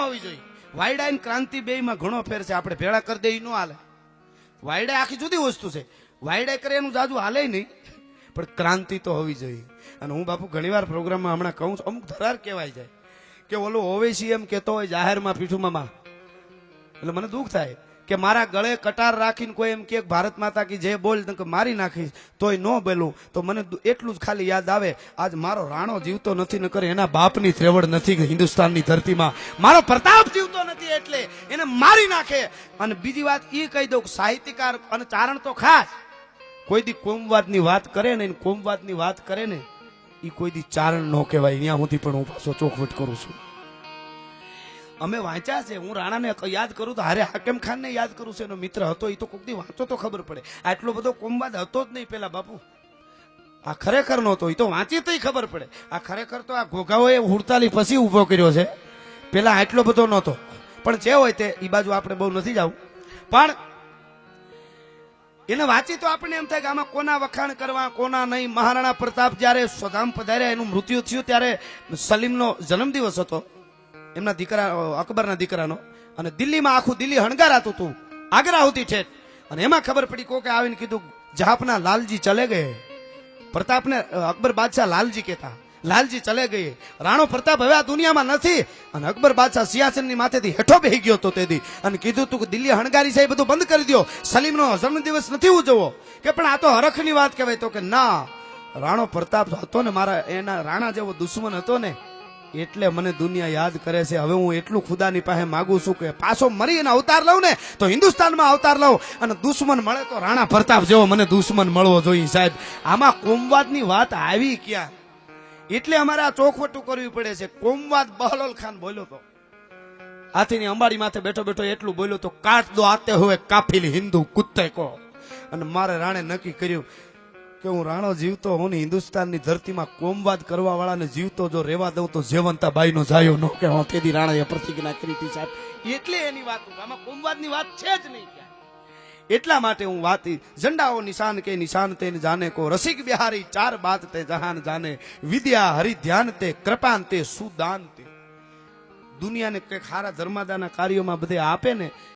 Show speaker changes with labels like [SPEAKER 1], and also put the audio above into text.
[SPEAKER 1] હોવી જોઈએ. વાયડા અને ક્રાંતિ બે માં ઘણો ફેર છે. આપણે ભેળા કરી દે ન હાલે. વાયડા આખી જુદી વસ્તુ છે. વાયડા કરે એનું જાજુ હાલે નહીં, પણ ક્રાંતિ તો હોવી જોઈએ. અને હું બાપુ ઘણીવાર પ્રોગ્રામમાં હમણાં કહું છું, અમુક ધરાર કહેવાય જાય કે ઓલો ઓવેસી એમ કહેતો હોય જાહેરમાં પીઠુમાં, એટલે મને દુઃખ થાય કે મારા ગળે કટાર રાખીને કોઈ એમ કે ભારત માતા કી જે બોલ મારી નાખીશ તોય ન બોલું, તો મને એટલું જ ખાલી યાદ આવે, આજ મારો રાણો જીવતો નથી, ન કરે એના બાપની ત્રેવડ નથી હિન્દુસ્તાનની ધરતીમાં. મારો પ્રતાપ જીવતો નથી એટલે એને મારી નાખે. અને બીજી વાત એ કહી દઉં, સાહિત્યકાર અને ચારણ તો ખાસ કોઈ દી કોમવાદની વાત કરે ને, કોમવાદની વાત કરે ને એ કોઈ દી ચારણ ન કહેવાય. ત્યાં સુધી પણ હું પાછો ચોખવટ કરું છું. અમે વાંચ્યા છે, હું રાણાને યાદ કરું તો હારે હાકેમ ખાન ને યાદ કરું છું, એનો મિત્ર હતો. એ તો કોક દી વાંચો તો ખબર પડે. આટલો બધો કોમવાદ હતો જ નહીં પેલા બાપુ. આ ખરેખર નહોતો, એ તો વાંચી તો ખબર પડે. આ ખરેખર તો આ ઘોઘાઓએ હુડતાલી પછી ઉભો કર્યો છે, પેલા આટલો બધો નહોતો. પણ જે હોય તે એ બાજુ આપણે બહુ નથી જવું. પણ એને વાંચી તો આપણને એમ થાય કે આમાં કોના વખાણ કરવા કોના નહીં. મહારાણા પ્રતાપ જયારે સ્વધામ પધાર્યા, એનું મૃત્યુ થયું ત્યારે સલીમનો જન્મદિવસ હતો, એમના દીકરા અકબરના દીકરાનો. અને દિલ્હીમાં આખું દિલ્હી હણગારાતું હતું, આગ્રા હતી ઠેઠ. અને એમાં ખબર પડી કોકે આવીને કીધું જહાપના લાલજી ચલે ગયે. પ્રતાપને અકબર બાદશાહ લાલજી કહેતા. લાલજી ચલે ગયે. રાણો પ્રતાપ હવે આ દુનિયામાં નથી. અને અકબર બાદશાહ સિંહાસનની માથેથી હેઠો બેહી ગયો હતો તેથી, અને કીધું તું કે દિલ્હી હણગારી છે એ બધું બંધ કરી દો, સલીમનો જન્મદિવસ નથી ઉજવવો. કે પણ આ તો હરખની વાત કહેવાય. તો કે ના, રાણો પ્રતાપ હતો ને મારા, એના રાણા જેવો દુશ્મન હતો ને એટલે મને દુનિયા યાદ કરે છે. હવે હું એટલું ખુદાની પાસે માગું છું કે પાછો મરી અને અવતાર લઉં ને તો હિન્દુસ્તાનમાં અવતાર લઉં, અને દુશ્મન મળે તો રાણા પ્રતાપ જેવો મને દુશ્મન મળવો જોઈએ. સાહેબ, આમાં કોમવાદની વાત આવી ક્યાં? એટલે અમારે આ ચોખવટું કરવી પડે છે. કોમવાદ બહલોલ ખાન બોલ્યો તો, હાથીની અંબાડી માથે બેઠો બેઠો એટલું બોલ્યો તો, કાટ દો આતે હુએ કાફિલ હિન્દુ કુત્તે કો. અને મારે રાણે નક્કી કર્યું કે હું રાણો જીવતો હું ને હિન્દુસ્તાનની ધરતીમાં કોમવાદ કરવા વાળાને જીવતો જો રેવા દઉં તો જેવંતા બાઈનો જાયો ન કે હું તેદી રાણાએ પ્રતિજ્ઞા કરી હતી સાહેબ. એટલે એની વાત, આમાં કોમવાદની વાત છે જ નહીં ક્યાં. એટલા માટે હું વાત, ઝંડાઓ નિશાન કે નિશાન તે જાને કો, રસિક બિહારી ચાર બાત તે જહાન જાને, વિદ્યા હરિ ધ્યાન તે કૃપાન તે સુદાન તે. દુનિયાને કઈક સારા ધર્માદાના કાર્યોમાં બધે આપે ને